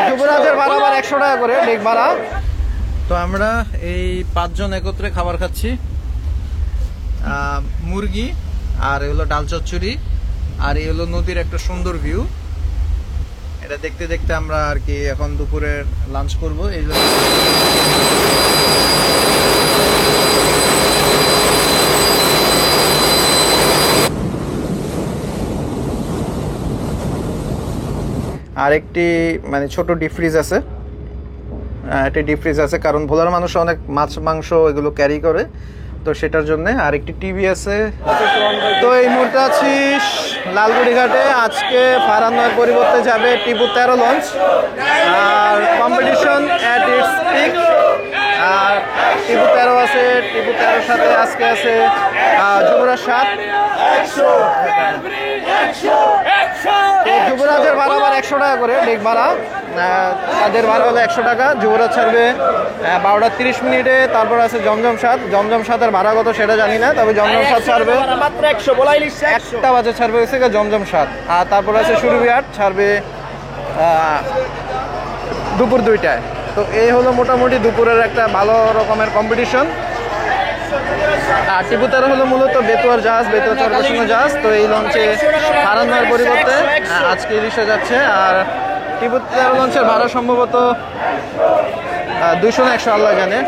যুবরাজের ভাড়া আবার 100 টাকা করে ডেক ভাড়া। তো আমরা এই 5 জন একত্রে খাবার খাচ্ছি, মুরগি আর এগুলো ডাল চচ্চড়ি আর এই হলো নদীর একটা সুন্দর ভিউ। এটা দেখতে দেখতে আমরা আর কি এখন দুপুরের লাঞ্চ করবো। এই আর একটি মানে ছোট ডিপ ফ্রিজ আছে, একটা ডিপ ফ্রিজ আছে কারণ ভোলার মানুষ অনেক মাছ মাংস এগুলো ক্যারি করে, তো সেটার জন্য। আর একটি টিভি আছে। তো এই মুহূর্তে আছি লালগুড়ি ঘাটে। আজকে ফারান্নার পরিবর্তে যাবে টিপু 13 লঞ্চ, আর কম্পিটিশন এট ইটস পিক। আর টিপু 13 আছে, টিপু 13 সাথে আজকে আছে যুবরাজ 7। যুবরাজের ভাড়া আবার 100 টাকা করে ডেক ভাড়া, তাদের ভাড়া হলো 100 টাকা। যুবরাজ ছাড়বে 12টা 30 মিনিটে। তারপর আছে জমজম 7। জমজম 7-এর ভাড়া কত সেটা জানি না, তবে জমজম 7 ছাড়বে মাত্র 100, বলাই 1টা বাজে ছাড়বে হচ্ছে জমজম 7। আর তারপর আছে সুরভি 8, ছাড়বে দুপুর 2টায়। তো এই হলো মোটামুটি দুপুরের একটা ভালো রকমের কম্পিটিশন। আর টিপু 13 হলো মূলত বেতুয়ার জাহাজ, বেতুয়া চরকাশিনো জাহাজ। তো এই লঞ্চে ফারান্নার পরিবর্তে আজকে ইলিশে যাচ্ছে। আর টিপু 13 লঞ্চের ভাড়া সম্ভবত 200 না 100 আল্লাহ জানে।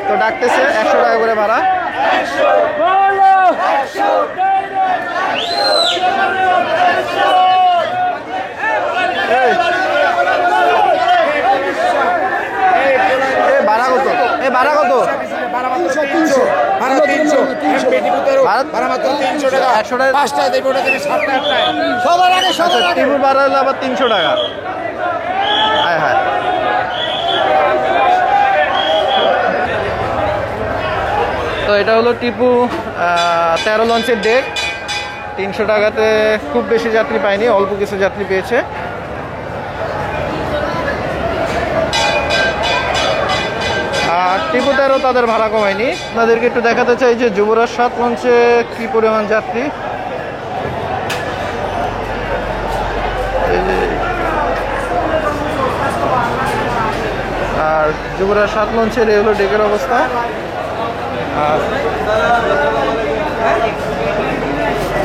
তো ডাকতেছে 100 টাকা করে ভাড়া। ভাড়া কত? ভাড়া কত? টিপুর ভাড়া হলো আবার 300 টাকা। হ্যাঁ হ্যাঁ। তো এটা হলো টিপু 13 লঞ্চের ডেক। 300 টাকাতে খুব বেশি যাত্রী পায়নি, অল্প কিছু যাত্রী পেয়েছে। আর টিপু 13 তাদের ভাড়া কমায়নি। আপনাদেরকে একটু দেখাতে চাই যে যুবরাজ 7 লঞ্চে কি পরিমাণ যাত্রী। আর যুবরাজ 7 লঞ্চের এই হলো ডেকের অবস্থা। আর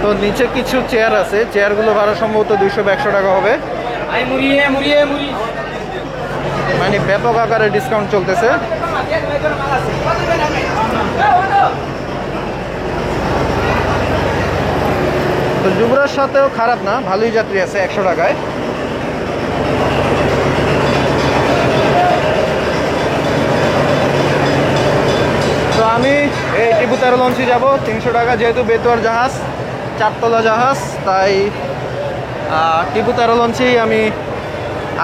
তো নিচে কিছু চেয়ার আছে, চেয়ারগুলো ভাড়া সম্ভবত 200-100 টাকা হবে। মানে ব্যাপক আকারে ডিসকাউন্ট চলতেছে। তো যুবরাজ সাথেও খারাপ না, ভালোই যাত্রী আছে 100 টাকায়। তো আমি এই টিপু 13 লঞ্চে যাব 300 টাকা, যেহেতু বেতুয়ার জাহাজ, 4তলা জাহাজ, তাই টিপু 13 লঞ্চেই আমি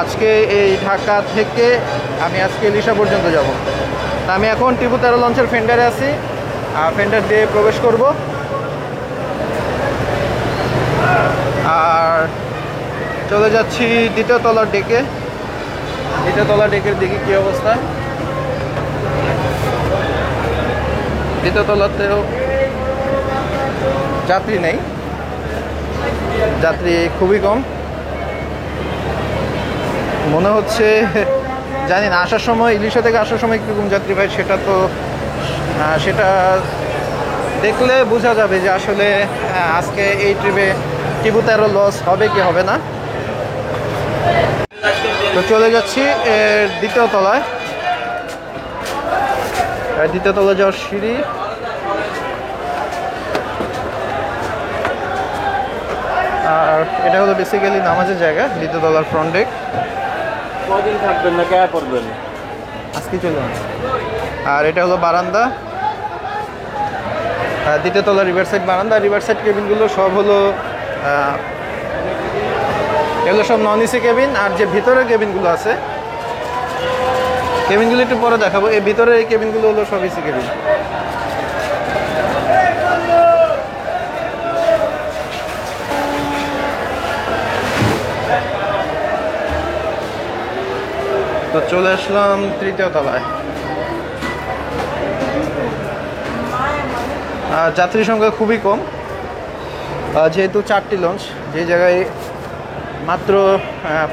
আজকে এই ঢাকা থেকে আমি আজকে ইলিশা পর্যন্ত যাব। তা আমি এখন টিপু 13 লঞ্চের ফেন্ডারে আছি, ফেন্ডার দিয়ে প্রবেশ করব। আর চলে যাচ্ছি 2য় তলার ডেকে। 2য় তলার ডেকের দিকে কী অবস্থা। 2য় তলাতেও যাত্রী নেই, যাত্রী খুবই কম মনে হচ্ছে। জানি না, আসার সময় ইলিশা থেকে আসার সময় কীরকম যাত্রী পাই সেটা দেখলে বোঝা যাবে যে আসলে আজকে এই ট্রিপে টিপু 13 লস হবে কি হবে না। তো চলে যাচ্ছি 2য় তলায়। 2য় তলায় যাওয়ার সিঁড়ি। আর এটা হলো বেসিক্যালি নামাজের জায়গা, 2য় তলার ফ্রন্ট ডেক। কদিন থাকবেন না কে পড়বেন? আজকে চলে যান। আর এটা হলো বারান্দা, 2য় তলার রিভার সাইড বারান্দা। রিভার সাইড কেবিনগুলো সব হলো এগুলো সব নন এসি কেবিন। আর যে ভিতরের কেবিনগুলো আছে, কেবিনগুলো একটু পরে দেখাবো। এই ভিতরের এই কেবিনগুলো হলো সব এসি কেবিন। তো চলে আসলাম 3য় তলায়। যাত্রী সংখ্যা খুবই কম, যেহেতু 4টি লঞ্চ, যে জায়গায় মাত্র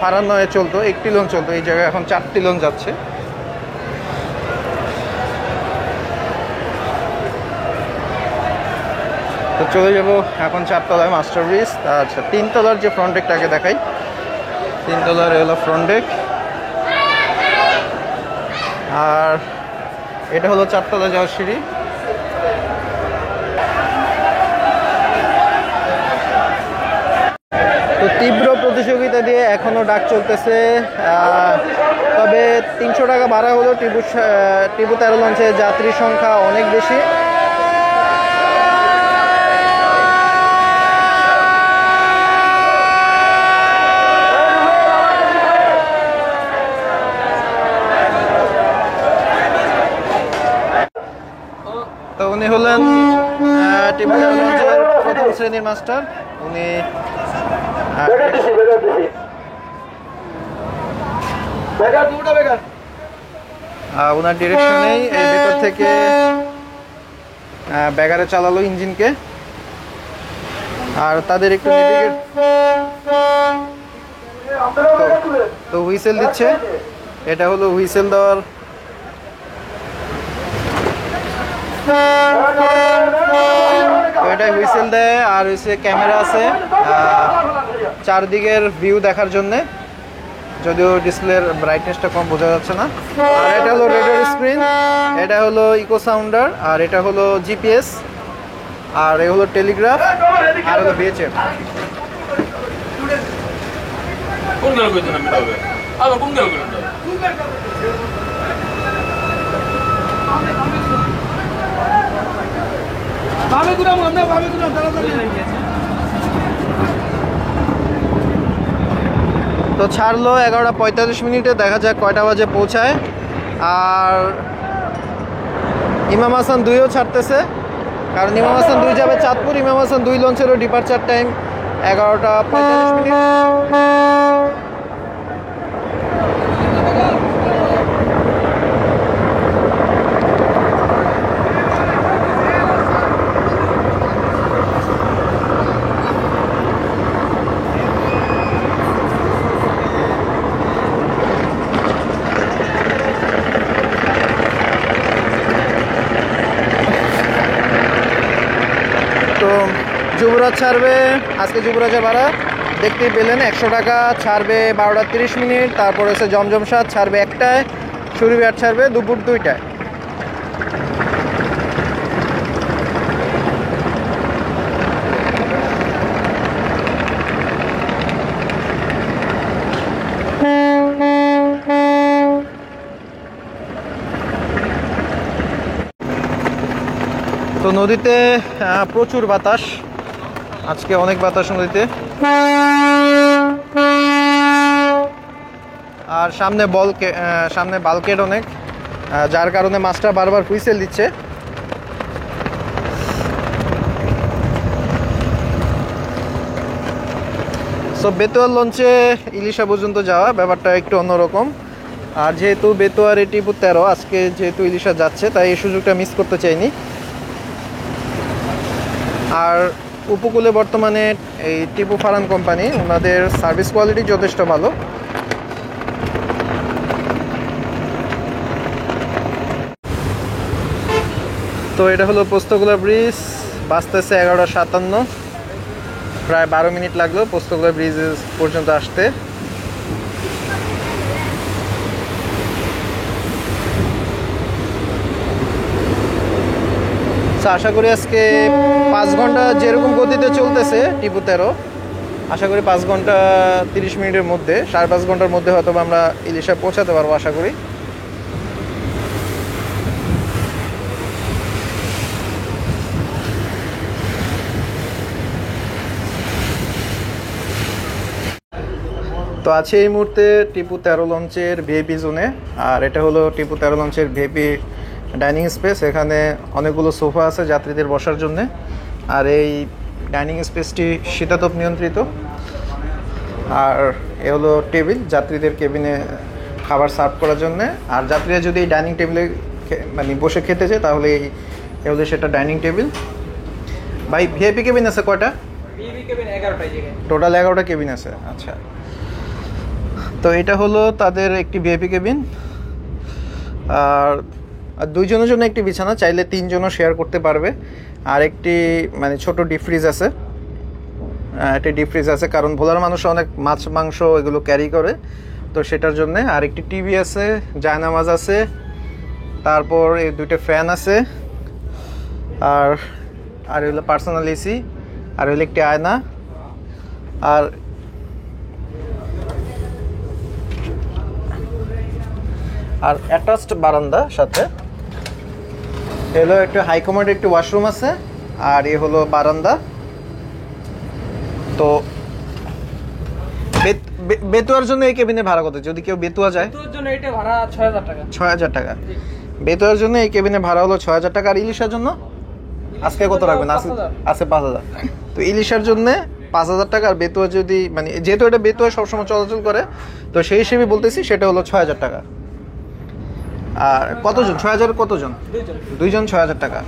ফারান্নয়ে চলতো 1টি লঞ্চ চলতো, এই জায়গায় এখন 4টি লঞ্চ যাচ্ছে। তো চলে যাব এখন 4 তলায় মাস্টার ব্রিজ। আচ্ছা, 3 তলার যে ফ্রন্ট ডেকটাকে দেখাই। 3 তলার হলো ফ্রন্ট ডেক, আর এটা হলো 4 তলা যাওয়ার সিঁড়ি। তো তীব্র প্রতিযোগিতা দিয়ে এখনো ডাক চলতেছে, তবে 300 টাকা ভাড়া হলো। টিপু 13 লঞ্চে যাত্রী সংখ্যা অনেক বেশি। তো উনি হলেন টিপু 13 লঞ্চের প্রথম শ্রেণীর মাস্টার। উনি ওনার ডিরেকশনেই এই ভেতর থেকে ব্যাগারে চালালো ইঞ্জিনকে, আর তাদের একটু নেভিগেট তো হুইসেল দিচ্ছে। এটা হলো হুইসেল দেওয়ার এটা হুইসেল দেয়, আর হচ্ছে ক্যামেরা আছে চারদিকের ভিউ দেখার জন্যে, যদিও ডিসপ্লের ব্রাইটনেসটা কম বোঝা যাচ্ছে না। আর এটা হলো রেডার স্ক্রিন, এটা হলো ইকো সাউন্ডার, আর এটা হলো জিপিএস, আর এ হলো টেলিগ্রাফ, আর হলো ভিএচএফ। কোন গেল কইতে না হবে আলো কোন গেল কইতে ভাবে গুরাম আমরা ভাবে গুরাম তাড়াতাড়ি। তো ছাড়লো 11:45, দেখা যাক কয়টা বাজে পৌঁছায়। আর ইমাম হাসান 2ও ছাড়তেছে, কারণ ইমাম হাসান 2 যাবে চাঁদপুর। ইমাম হাসান 2 লঞ্চেরও ডিপার্চার টাইম 11:45। যুবরাজ ছাড়বে আজকে, যুবরাজের ভাড়া দেখতেই পেলেন 100 টাকা। ছাড়বে 12:30, তারপর হচ্ছে জমজম সাত ছাড়বে 1টায়, সুরিবিহাট ছাড়বে দুপুর 2টায়। তো নদীতে প্রচুর বাতাস, আজকে অনেক বাতাস নদীতে। আর সামনে বালকেট অনেক, যার কারণে মাছটা বারবার হুইসেল দিচ্ছে। সো বেতুয়ার লঞ্চে ইলিশা পর্যন্ত যাওয়া ব্যাপারটা একটু অন্যরকম। আর যেহেতু বেতুয়ার টিপু 13 আজকে যেহেতু ইলিশা যাচ্ছে, তাই এই সুযোগটা মিস করতে চাইনি। আর উপকূলে বর্তমানে এই টিপু ফারান কোম্পানি, ওনাদের সার্ভিস কোয়ালিটি যথেষ্ট ভালো। তো এটা হলো পোস্তগোলা ব্রিজ, বাঁচতেছে 11:57, প্রায় 12 মিনিট লাগলো পোস্তগোলা ব্রিজ পর্যন্ত আসতে। আশা করি আজকে 5 ঘন্টা যেরকম গতিতে চলতেছে টিপু 13, আশা করি 5 ঘন্টা 30 মিনিটের মধ্যে, 5.5 ঘন্টার মধ্যে হয়তো আমরা ইলিশা পৌঁছাতে পারবো আশা করি। তো আছে এই মুহূর্তে টিপু 13 লঞ্চের ভিআইপি জোনে, আর এটা হলো টিপু 13 লঞ্চের ভিআইপি ডাইনিং স্পেস। এখানে অনেকগুলো সোফা আছে যাত্রীদের বসার জন্য, আর এই ডাইনিং স্পেসটি শীতাতপ নিয়ন্ত্রিত। আর এ হলো টেবিল যাত্রীদের কেবিনে খাবার সার্ভ করার জন্য। আর যাত্রীরা যদি এই ডাইনিং টেবিলে মানে বসে খেতে চায়, তাহলে এই হলো সেটা ডাইনিং টেবিল। ভাই ভিআইপি কেবিন আছে কয়টা? ভিআইপি কেবিন 11টা জায়গায়। টোটাল 11টা কেবিন আছে। আচ্ছা, তো এটা হলো তাদের একটি ভিআইপি কেবিন। আর দুইজনের জন্য একটি বিছানা, চাইলে তিনজনও শেয়ার করতে পারবে। আর একটি মানে ছোট ডিপ ফ্রিজ আছে, একটি ডিপ ফ্রিজ আছে কারণ ভোলার মানুষ অনেক মাছ মাংস এগুলো ক্যারি করে, তো সেটার জন্য। আর একটি টিভি আছে, জায়নামাজ আছে, তারপর এই দুইটা ফ্যান আছে, আর আর হলো পার্সোনাল এসি, আর হলো একটি আয়না, আর আর অ্যাটাচড বারান্দা সাথে। এলো একটা হাই কমান্ডের একটি ওয়াশরুম আছে, আর এ হলো বারান্দা। তো বেতুয়ার জন্য এই কেবিনে ভাড়া কত? যদি কেউ বেতুয়া যায়, বেতুয়ার জন্য এটা ভাড়া 6000 টাকা। 6000 টাকা। বেতুয়ার জন্য এই কেবিনে ভাড়া হলো 6000 টাকা। আর ইলিশের জন্য আজকে কত রাখবেন? আছে 5000। তো ইলিশের জন্য 5000 টাকা। আর বেতুয়া যদি মানে যেহেতু এটা বেতুয়া সবসময় চলাচল করে, তো সেই হিসেবে বলতেছি সেটা হলো 6000 টাকা। আর কতজন? 6000 কতজন? দুইজন 6000 টাকা।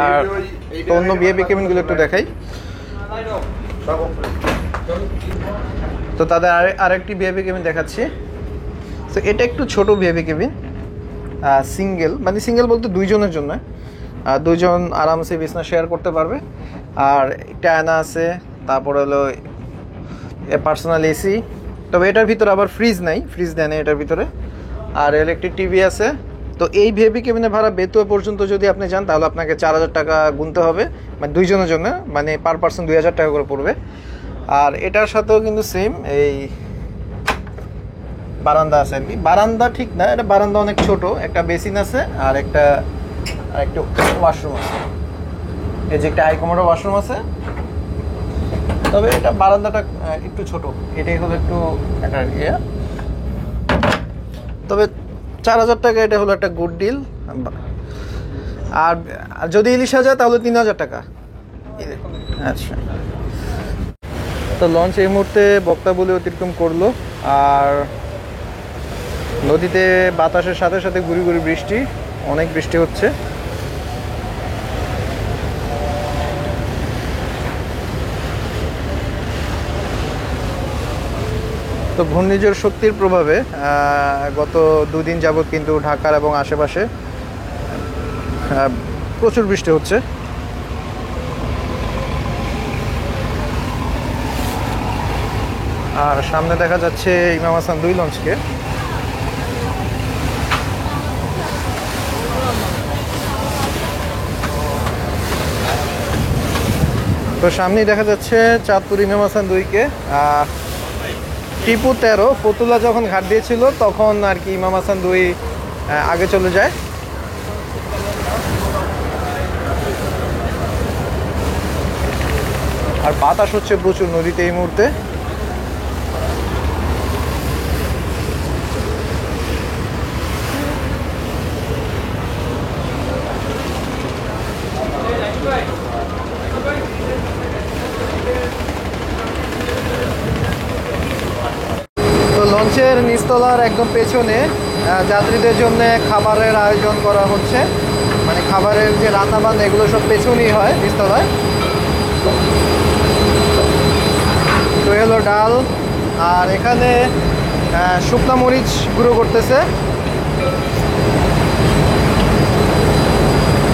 আর তো অন্য ভিআইপি কেবিনগুলো একটু দেখাই। তো তাদের আরেকটি ভিআইপি কেবিন দেখাচ্ছি। তো এটা একটু ছোট ভিআইপি কেবিন, সিঙ্গেল, মানে সিঙ্গেল বলতে দুইজনের জন্য। দুইজন আরামসে বিছনা শেয়ার করতে পারবে। আর একটা আয়না আছে, তারপর হলো পার্সোনাল এসি। তবে এটার ভিতরে আবার ফ্রিজ নাই, ফ্রিজ দেয় না এটার ভিতরে। আর এর একটি টিভি আছে। তো এই ভিআইপি কেবিনে ভাড়া বেতুয়া পর্যন্ত যদি আপনি যান তাহলে আপনাকে 4000 টাকা গুনতে হবে, মানে দুইজনের জন্য, মানে পার পার্সন 2000 টাকা করে পড়বে। আর এটার সাথেও কিন্তু সেম এই বারান্দা আছে আর কি। বারান্দা ঠিক না, এটা বারান্দা অনেক ছোট, একটা বেসিন আছে আর একটা ওয়াশরুম আছে। এই যে একটা হাইকমোডের ওয়াশরুম আছে, তবে এটা বারান্দাটা একটু ছোট, এটাই হলো একটু একটা ইয়ে। তবে 4000 টাকা এটা হলো একটা গুড ডিল। আর যদি ইলিশা যায় তাহলে 3000 টাকা। আচ্ছা, তো লঞ্চ এই মুহূর্তে বক্তা বলে অতিক্রম করলো। আর নদীতে বাতাসের সাথে সাথে গুড়ি গুড়ি বৃষ্টি, অনেক বৃষ্টি হচ্ছে। তো ঘূর্ণিঝড় শক্তির প্রভাবে গত দুদিন যাবৎ কিন্তু ঢাকার এবং আশেপাশে প্রচুর বৃষ্টি হচ্ছে। আর সামনে দেখা যাচ্ছে ইমাম হাসান 2 লঞ্চকে। তো সামনেই দেখা যাচ্ছে চাঁদপুর ইমাম হাসান 2-কে। টিপু 13 ফতুল্লা যখন ঘাট দিয়েছিল তখন আর কি ইমাম হাসান 2 আগে চলে যায়। আর বাতাস হচ্ছে প্রচুর নদীতে এই মুহূর্তে। তো লঞ্চের নিচতলার একদম পেছনে যাত্রীদের জন্য খাবারের আয়োজন করা হচ্ছে, মানে খাবারের যে রান্নাবান্না এগুলো সব পেছনেই হয় নিচতলায়। তো হলো ডাল, আর এখানে শুকনা মরিচ গুঁড়ো করতেছে,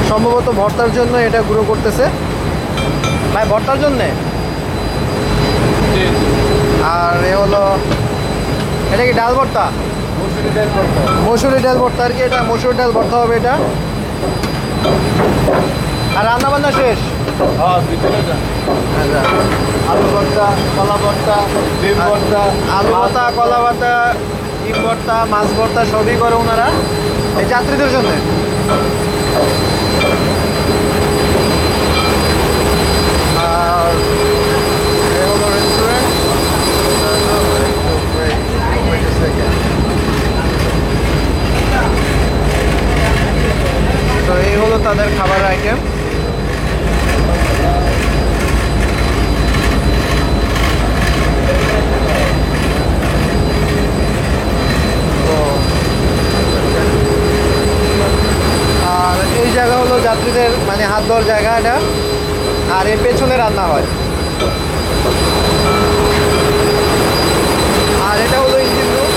সম্ভবত ভর্তার জন্য এটা গুঁড়ো করতেছে। ভাই ভর্তার জন্যে। আর এ হলো, এটা কি ডাল ভর্তা? মসুরি ডাল ভর্তা আর কি, এটা মসুরি ডাল ভর্তা হবে এটা। আর রান্না বান্না শেষ? আলু ভর্তা, কলা ভর্তা, ডিম ভর্তা, আলু ভর্তা, কলা ভর্তা, ডিম ভর্তা, মাছ ভর্তা সবই করে ওনারা এই যাত্রীদের জন্য। আর এ হলো রেস্টুরেন্ট। তো এই হলো তাদের খাবার আইটেম। তো আর এই জায়গা হলো যাত্রীদের মানে হাত ধোয়ার জায়গা এটা, আর এর পেছনে রান্না হয়। আর এটা হলো ইঞ্জিন রুম।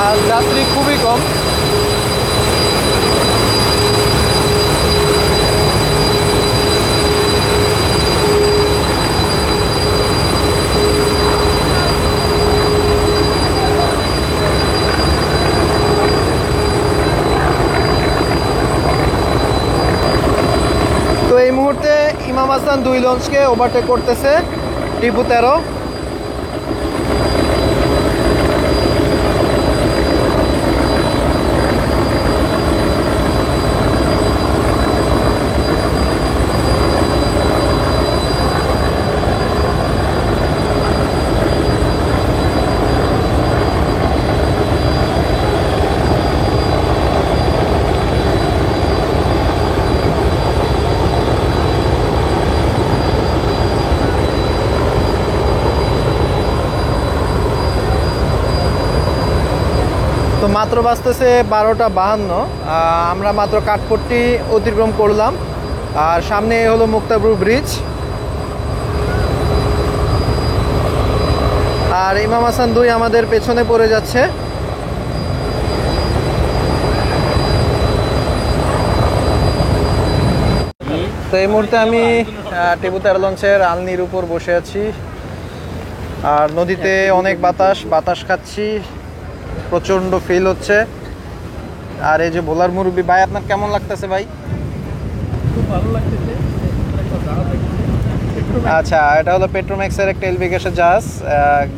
আর যাত্রী খুবই কম। তো এই মুহূর্তে ইমাম হাসান 2 লঞ্চকে ওভারটেক করতেছে টিপু 13। তো মাত্র বাজতেছে 12:52। আমরা মাত্র কাঠপট্টি অতিক্রম করলাম, আর সামনে হলো মুক্তাপুর ব্রিজ। আর ইমাম হাসান 2 আমাদের পেছনে পড়ে যাচ্ছে। তো এই মুহূর্তে আমি টিপু 13 লঞ্চের আলনির উপর বসে আছি, আর নদীতে অনেক বাতাস খাচ্ছি, প্রচন্ড ফিল হচ্ছে। আর এই যে ভোলার মুরব্বি ভাই, আপনার কেমন লাগতেছে ভাই? খুব ভালো লাগতেছে। আচ্ছা, এটা হলো পেট্রোম্যাক্সের একটা এলপি গ্যাসের জাহাজ,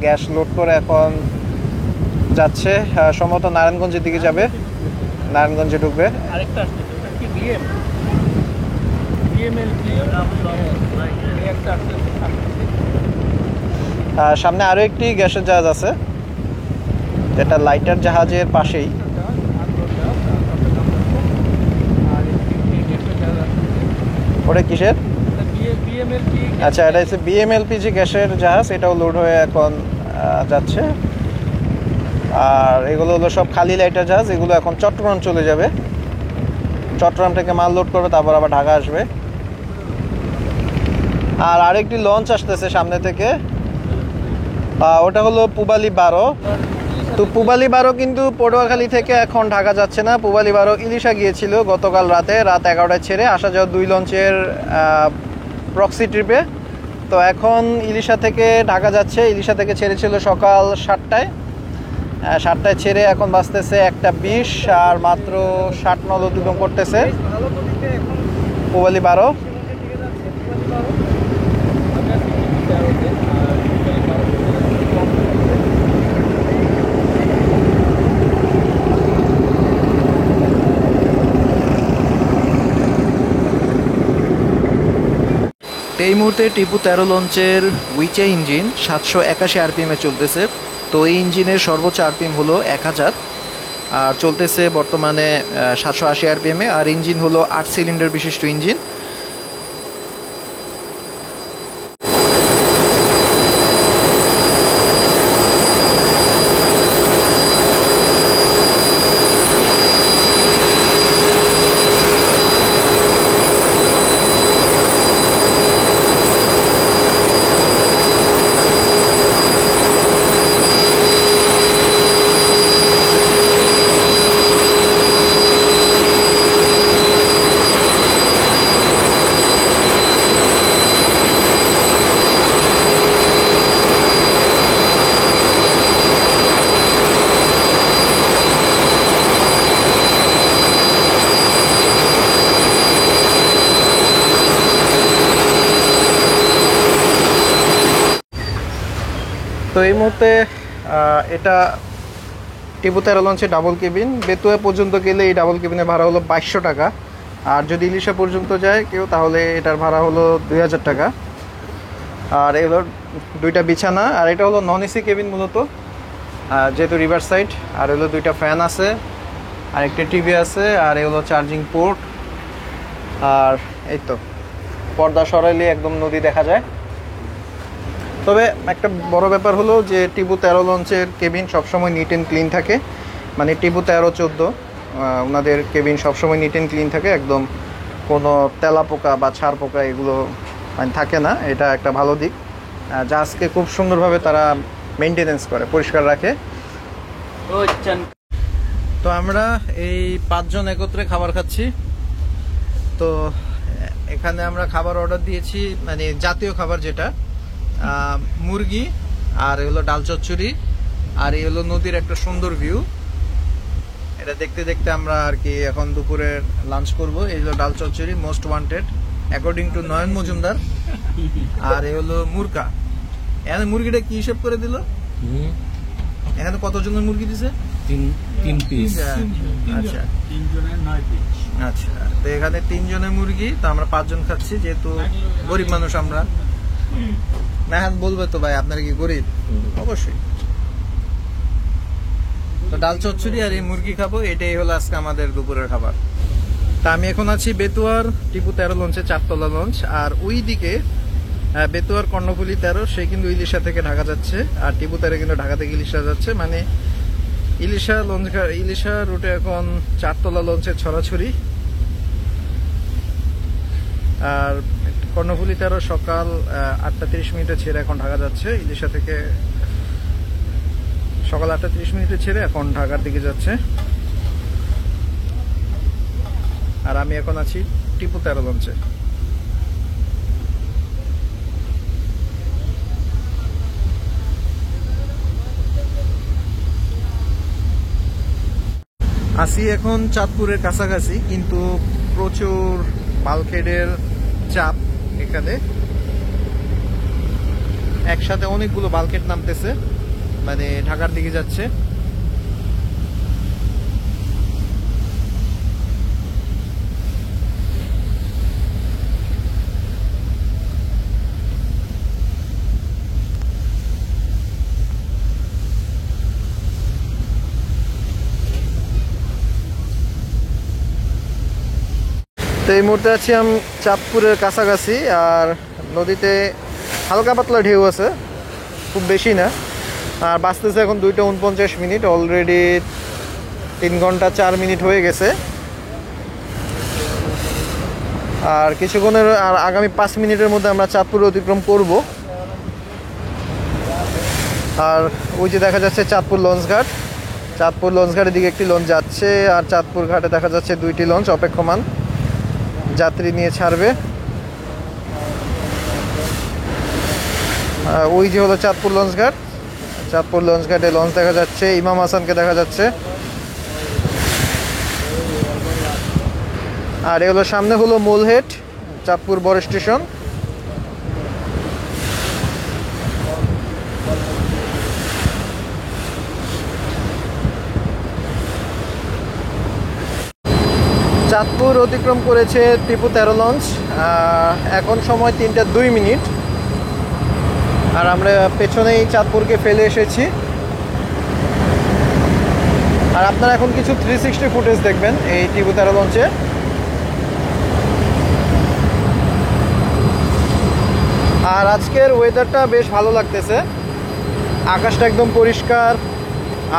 গ্যাস লোড করে এখন যাচ্ছে সম্ভবত নারায়ণগঞ্জের দিকে যাবে, নারায়ণগঞ্জে ঢুকবে। আরেকটা আসতেছে, ওটা কি বিএমএলপি একটা আসতেছে। সামনে আরো একটি গ্যাসের জাহাজ আছে, যেটা লাইটার জাহাজের পাশেই। ওটা কিসের? আচ্ছা, এটা হচ্ছে বিএমএলপিজি গ্যাসের জাহাজ, এটাও লোড হয়ে এখন যাচ্ছে। আর এগুলো হলো সব খালি লাইটার জাহাজ, এগুলো এখন চট্টগ্রাম চলে যাবে, চট্টগ্রাম থেকে মাল লোড করবে, তারপর আবার ঢাকা আসবে। আর আরেকটি লঞ্চ আসতেছে সামনে থেকে, ওটা হলো পূবালী 12। তো পূবালী 12 কিন্তু পটুয়াখালী থেকে এখন ঢাকা যাচ্ছে না, পূবালী 12 ইলিশা গিয়েছিল গতকাল রাত 11টায় ছেড়ে আসা যাওয়া 2 লঞ্চের প্রক্সি ট্রিপে। তো এখন ইলিশা থেকে ঢাকা যাচ্ছে, ইলিশা থেকে ছেড়েছিল সকাল 7টায়, 7টায় ছেড়ে এখন বাজতেছে 1:20, আর মাত্র 60 নল অতিক্রম করতেছে পূবালী 12। এই মুহূর্তে টিপু 13 লঞ্চের উইচে ইঞ্জিন 781 আরপিএমে চলতেছে। তো এই ইঞ্জিনের সর্বোচ্চ আরপিএম হলো 1000, আর চলতেছে বর্তমানে 780 আরপিএমে। আর ইঞ্জিন হলো 8 সিলিন্ডার বিশিষ্ট ইঞ্জিন। তো এই মুহূর্তে এটা টিপু 13 লঞ্চে ডাবল কেবিন। বেতুয়া পর্যন্ত গেলে এই ডাবল কেবিনের ভাড়া হলো 2200 টাকা, আর যদি ইলিশা পর্যন্ত যায় কেউ তাহলে এটার ভাড়া হলো 2000 টাকা। আর এগুলো 2টা বিছানা, আর এটা হলো নন এসি কেবিন মূলত, যেহেতু রিভার সাইড। আর হলো 2টা ফ্যান আছে, আর একটা টিভি আছে, আর এগুলো চার্জিং পোর্ট। আর এই তো পর্দা সরাইলে একদম নদী দেখা যায়। তবে একটা বড় ব্যাপার হলো যে টিবু 13 লঞ্চের কেবিন সবসময় নিট অ্যান্ড ক্লিন থাকে, মানে টিবু 13-14 ওনাদের কেবিন সবসময় নিট অ্যান্ড ক্লিন থাকে, একদম কোনো তেলা পোকা বা ছাড় পোকা এগুলো মানে থাকে না, এটা একটা ভালো দিক। জাহাজকে খুব সুন্দরভাবে তারা মেনটেনেন্স করে, পরিষ্কার রাখে। তো আমরা এই 5 জন একত্রে খাবার খাচ্ছি। তো এখানে আমরা খাবার অর্ডার দিয়েছি, মানে জাতীয় খাবার যেটা মুরগি, আর হলো ডাল চচ্চড়ি, আর এই হলো নদীর একটা সুন্দর ভিউ। এটা দেখতে দেখতে আমরা আর কি এখন দুপুরের লাঞ্চ করব। এই হলো ডাল চচ্চড়ি, মোস্ট ওয়ান্টেড অ্যাকর্ডিং টু নয়ন মজুমদার। আর এই হলো মুরগা। এখানে মুরগিটা কি হিসেব করে দিল? এখানে কতজনের মুরগি দিছে? তিন পিস। আচ্ছা 3 জনের 9 পিস। আচ্ছা, তো এখানে 3 জনের মুরগি, তো আমরা 5 জন খাচ্ছি, যেহেতু গরিব মানুষ আমরা। মেহান বলবে তো ভাই আপনারা কি গরিব? অবশ্যই। তো ডাল চচ্চড়ি আর এই মুরগি খাবো, এটাই হলো আজকে আমাদের দুপুরের খাবার। তা আমি এখন আছি বেতুয়ার টিপু 13 লঞ্চে, 4তলা লঞ্চ। আর ওই দিকে বেতুয়ার কর্ণফুলী 13, সে কিন্তু ইলিশা থেকে ঢাকা যাচ্ছে, আর টিপু 13 কিন্তু ঢাকা থেকে ইলিশা যাচ্ছে, মানে ইলিশা লঞ্চ, ইলিশা রুটে এখন 4তলা লঞ্চের ছড়াছড়ি। আর কর্ণফুলী 13 সকাল 8টা 30 মিনিটে ছেড়ে এখন ঢাকা যাচ্ছে, ইলিশা থেকে সকাল 8টা 30 মিনিটে ছেড়ে এখন ঢাকার দিকে যাচ্ছে। আর আমি এখন আছি টিপু 13 লঞ্চে। আসি এখন চাঁদপুরের কাছাকাছি, কিন্তু প্রচুর বাল্কহেডের চাপ এখানে। একসাথে অনেকগুলো বাল্কহেড নামতেছে, মানে ঢাকার দিকে যাচ্ছে। তো এই মুহূর্তে আছি আমি চাঁদপুরের কাছাকাছি, আর নদীতে হালকা পাতলা ঢেউ আছে, খুব বেশি না। আর বাঁচতেছে এখন 2টা 49 মিনিট, অলরেডি 3 ঘন্টা 4 মিনিট হয়ে গেছে। আর কিছুক্ষণের, আর আগামী 5 মিনিটের মধ্যে আমরা চাঁদপুর অতিক্রম করব। আর ওই যে দেখা যাচ্ছে চাঁদপুর লঞ্চঘাট, চাঁদপুর লঞ্চঘাটের দিকে একটি লঞ্চ যাচ্ছে, আর চাঁদপুর ঘাটে দেখা যাচ্ছে 2টি লঞ্চ অপেক্ষমান, যাত্রী নিয়ে ছাড়বে। ওই যে হলো চাঁদপুর লঞ্চঘাট, চাঁদপুর লঞ্চঘাটে লঞ্চ দেখা যাচ্ছে, ইমাম হাসানকে দেখা যাচ্ছে। আর এ হলো সামনে হলো মোলহেড, চাঁদপুর বড় স্টেশন। চাঁদপুর অতিক্রম করেছে টিপু 13 লঞ্চ, এখন সময় 3টা 2 মিনিট। আর আমরা পেছনেই চাঁদপুরকে ফেলে এসেছি। আর আপনারা এখন কিছু 360 ফুটেজ দেখবেন এই টিপু 13 লঞ্চে। আর আজকের ওয়েদারটা বেশ ভালো লাগতেছে, আকাশটা একদম পরিষ্কার,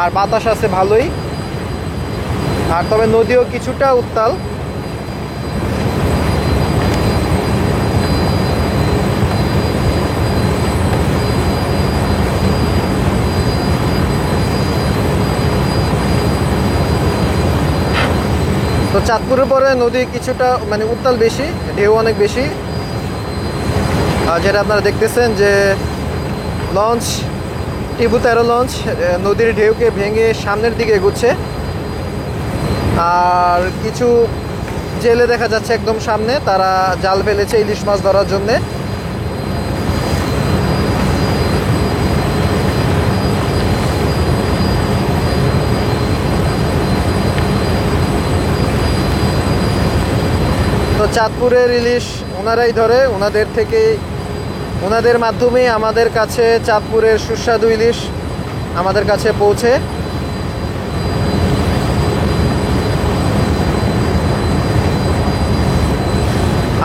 আর বাতাস আছে ভালোই। আর তবে নদীও কিছুটা উত্তাল। তো চাঁদপুরের পরে নদী কিছুটা মানে উত্তাল বেশি, ঢেউ অনেক বেশি। আর যেটা আপনারা দেখতেছেন যে লঞ্চ, টিপু 13 লঞ্চ নদীর ঢেউকে ভেঙে সামনের দিকে এগোচ্ছে। আর কিছু জেলে দেখা যাচ্ছে একদম সামনে, তারা জাল ফেলেছে ইলিশ মাছ ধরার জন্যে। তো চাঁদপুরের ইলিশ ওনারাই ধরে, ওনাদের থেকে, ওনাদের মাধ্যমে আমাদের কাছে চাঁদপুরের সুস্বাদু ইলিশ আমাদের কাছে পৌঁছে।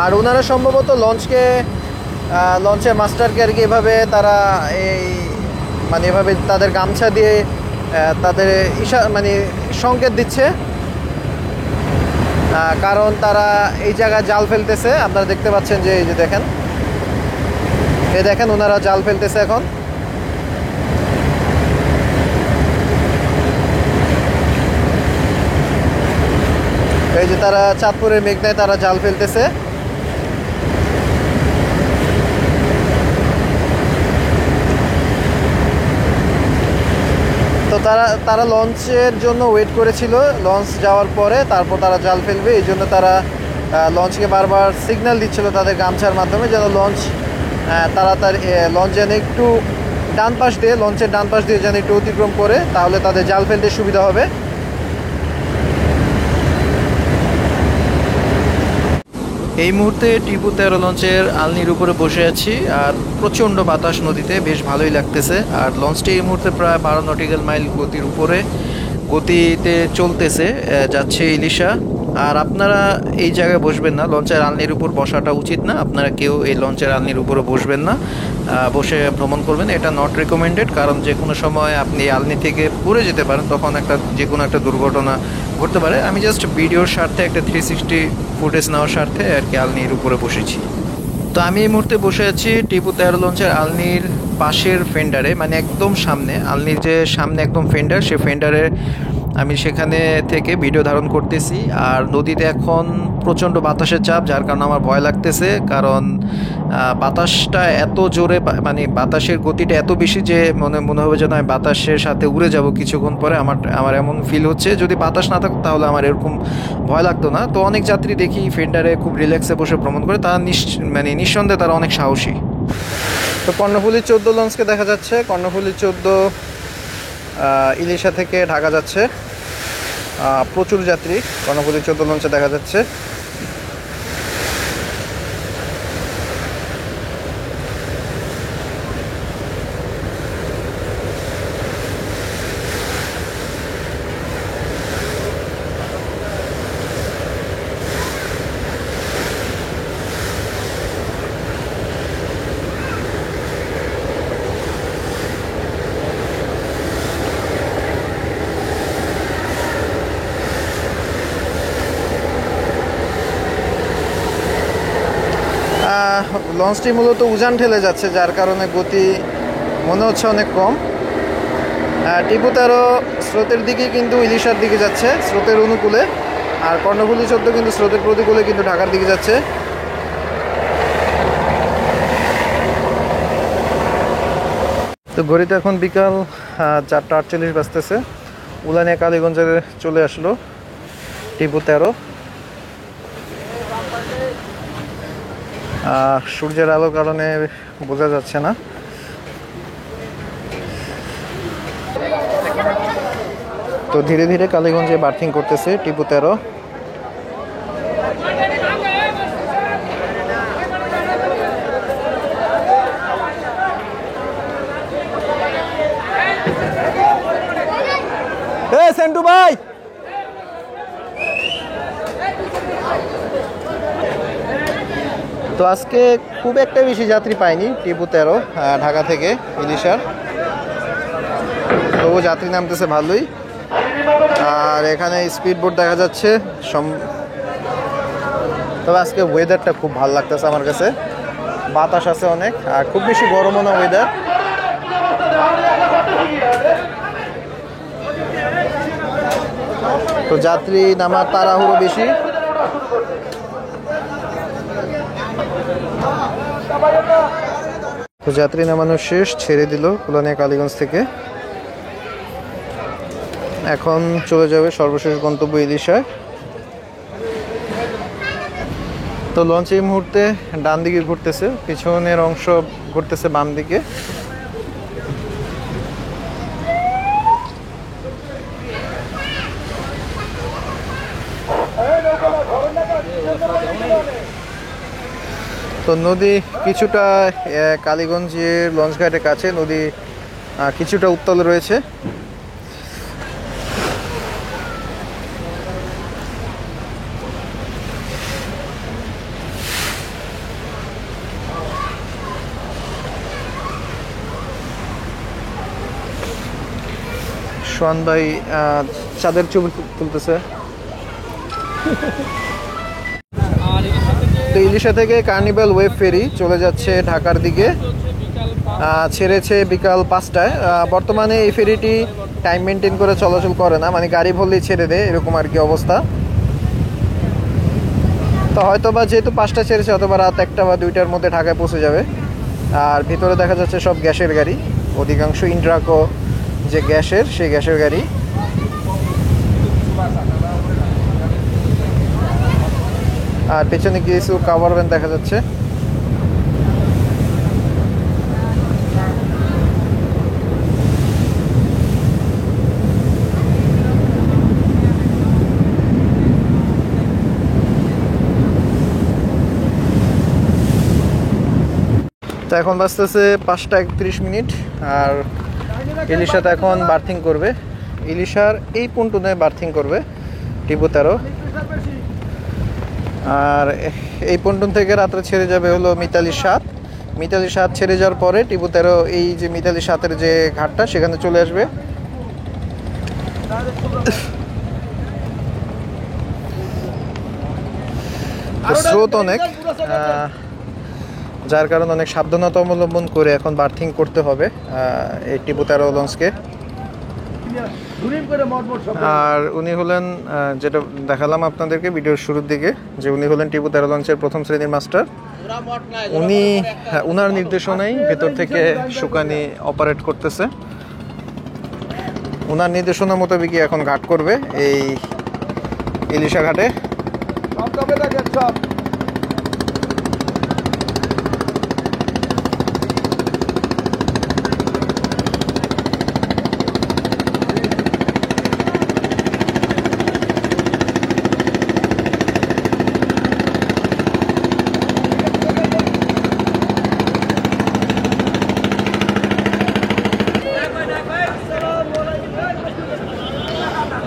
আর ওনারা সম্ভবত লঞ্চকে লঞ্চের মাস্টারকে আর কি এভাবে তারা এই মানে এভাবে তাদের গামছা দিয়ে তাদের মানে সংকেত দিচ্ছে, কারণ তারা এই জায়গায় জাল ফেলতেছে। আপনারা দেখতে পাচ্ছেন যে এই যে দেখেন, এই দেখেন ওনারা জাল ফেলতেছে এখন। এই যে তারা চাঁদপুরের মেঘনায় তারা জাল ফেলতেছে। তো তারা লঞ্চের জন্য ওয়েট করেছিল, লঞ্চ যাওয়ার পরে তারপর তারা জাল ফেলবে, এই জন্য তারা লঞ্চকে বারবার সিগন্যাল দিচ্ছিল তাদের গামছার মাধ্যমে যেন লঞ্চ তাড়াতাড়ি লঞ্চ যেন একটু ডান পাশ দিয়ে, লঞ্চের ডান পাশ দিয়ে যেন একটু অতিক্রম করে, তাহলে তাদের জাল ফেলতে সুবিধা হবে। এই মুহূর্তে টিপু 13 লঞ্চের আলনির উপরে বসে আছি, আর প্রচণ্ড বাতাস নদীতে, বেশ ভালোই লাগতেছে। আর লঞ্চটি এই মুহূর্তে প্রায় 12 নটিক্যাল মাইল গতির উপরে গতিতে চলতেছে, যাচ্ছে ইলিশা। আর আপনারা এই জায়গায় বসবেন না, লঞ্চের আলনির উপর বসাটা উচিত না। আপনারা কেউ এই লঞ্চের আলনির উপরে বসবেন না, বসে ভ্রমণ করবেন, এটা নট রিকমেন্ডেড। কারণ যে কোনো সময় আপনি আলনি থেকে পড়ে যেতে পারেন, তখন যে কোনো একটা দুর্ঘটনা ঘটতে পারে। আমি জাস্ট ভিডিওর স্বার্থে একটা 360 ফুটেজ নেওয়ার স্বার্থে আর কি আলনির উপরে বসেছি। তো আমি এই মুহূর্তে বসে আছি টিপু 13 লঞ্চের আলনির পাশের ফেন্ডারে, মানে একদম সামনে, আলনির যে সামনে একদম ফেন্ডার, সে ফেন্ডারে আমি সেখানে থেকে ভিডিও ধারণ করতেছি। আর নদীতে এখন প্রচণ্ড বাতাসের চাপ, যার কারণে আমার ভয় লাগতেছে। কারণ বাতাসটা এত জোরে, মানে বাতাসের গতিটা এত বেশি যে মনে হবে যেন আমি বাতাসের সাথে উড়ে যাব কিছুক্ষণ পরে। আমার এমন ফিল হচ্ছে। যদি বাতাস না থাকতো তাহলে আমার এরকম ভয় লাগতো না। তো অনেক যাত্রী দেখি ফেন্ডারে খুব রিল্যাক্সে বসে ভ্রমণ করে, তারা মানে নিঃসন্দেহে তারা অনেক সাহসী। তো কর্ণফুলী 14 লঞ্চকে দেখা যাচ্ছে। কর্ণফুলী 14 ইলিশা থেকে ঢাকা যাচ্ছে, প্রচুর যাত্রী কর্ণফুলী 14 লঞ্চে দেখা যাচ্ছে। লঞ্চটি মূলত উজান ঠেলে যাচ্ছে, যার কারণে গতি মনে হচ্ছে অনেক কম। টিপু 13 স্রোতের দিকে কিন্তু ইলিশার দিকে যাচ্ছে, স্রোতের অনুকূলে। আর কর্ণফুলী 14 কিন্তু স্রোতের প্রতিকূলে কিন্তু ঢাকার দিকে যাচ্ছে। তো ঘড়িতে এখন বিকাল 4:48 বাজতেছে। উলানিয়া কালীগঞ্জে চলে আসলো টিপু 13। সূর্যের আলোর কারণে বোঝা যাচ্ছে না। তো ধীরে ধীরে কালীগঞ্জে বার্থিং করতেছে টিপু 13। সেন্টু ভাই, তো আজকে খুব একটা বেশি যাত্রী পাইনি টিপু 13 ঢাকা থেকে ইলিশার। তবু যাত্রী নামতেছে ভালোই। আর এখানে স্পিড বোট দেখা যাচ্ছে। তবে আজকে ওয়েদারটা খুব ভালো লাগতেছে আমার কাছে, বাতাস আছে অনেক, আর খুব বেশি গরমও না ওয়েদার। তো যাত্রী নামার তাড়াহুড়ো বেশি। তো যাত্রী নামানো শেষ, ছেড়ে দিল উলানিয়া কালীগঞ্জ থেকে। এখন চলে যাবে সর্বশেষ গন্তব্য ইলিশায়। তো লঞ্চ এই মুহূর্তে ডান দিকে ঘুরতেছে, পিছনের অংশ ঘুরতেছে বাম দিকে। তো নদী কিছুটা কালীগঞ্জের লঞ্চঘাটের কাছে, নদী কিছুটা উত্তাল রয়েছে। সোহান ভাই চাঁদের ছবি তুলতেছে। তো ইলিশা থেকে কার্নিভাল ওয়েব ফেরি চলে যাচ্ছে ঢাকার দিকে, ছেড়েছে বিকাল 5টায়। বর্তমানে এই ফেরিটি টাইম মেনটেন করে চলাচল করে না, মানে গাড়ি ভরলেই ছেড়ে দেয়, এরকম আর কি অবস্থা। তো হয়তো বা যেহেতু 5টা ছেড়েছে, অথবা রাত 1টা বা 2টার মধ্যে ঢাকায় পৌঁছে যাবে। আর ভিতরে দেখা যাচ্ছে সব গ্যাসের গাড়ি, অধিকাংশ ইন্ট্রাকো যে গ্যাসের, সেই গ্যাসের গাড়ি। আর পেছনে কিছু কাভার ভ্যান দেখা যাচ্ছে। তো এখন বাজতেছে 5টা 31 আর ইলিশাতে এখন বার্থিং করবে। ইলিশার এই পন্টুনে বার্থিং করবে টিপু 13। আর এই পন্টুন থেকে রাত্রে ছেড়ে যাবে হলো মিতালি 7। মিতালি 7 ছেড়ে যাওয়ার পরে টিপু 13 এই যে মিতালি 7-এর যে ঘাটটা, সেখানে চলে আসবে। তো স্রোত অনেক, যার কারণে অনেক সাবধানতা অবলম্বন করে এখন বার্থিং করতে হবে এই টিপু 13 লঞ্চকে। আর উনি হলেন, যেটা দেখালাম আপনাদেরকে ভিডিওর শুরুর দিকে, যে উনি হলেন টিপু 13 লঞ্চের প্রথম শ্রেণীর মাস্টার। উনি উনার নির্দেশনায় ভেতর থেকে শুকানি অপারেট করতেছে। উনার নির্দেশনা মোতাবেকই এখন ঘাট করবে এই ইলিশা ঘাটে।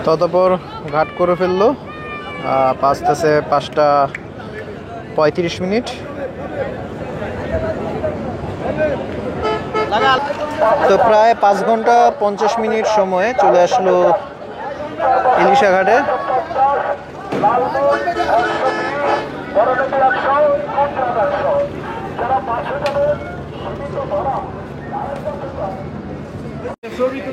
ততপর ঘাট করে ফেললো, বাজতেছে 5টা 35। তো প্রায় 5 ঘন্টা 50 মিনিট সময়ে চলে আসলো ইলিশা ঘাটে।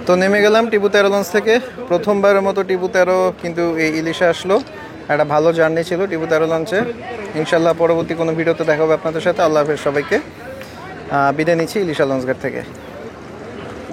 তো নেমে গেলাম টিপু 13 লঞ্চ থেকে। প্রথমবারের মতো টিপু 13 কিন্তু এই ইলিশা আসলো। একটা ভালো জার্নি ছিল টিপু 13 লঞ্চে। ইনশাল্লাহ পরবর্তী কোনো ভিডিওতে দেখা হবে আপনাদের সাথে। আল্লাহ হাফেজ সবাইকে। বিদায় নিচ্ছি ইলিশা লঞ্চঘাট থেকে।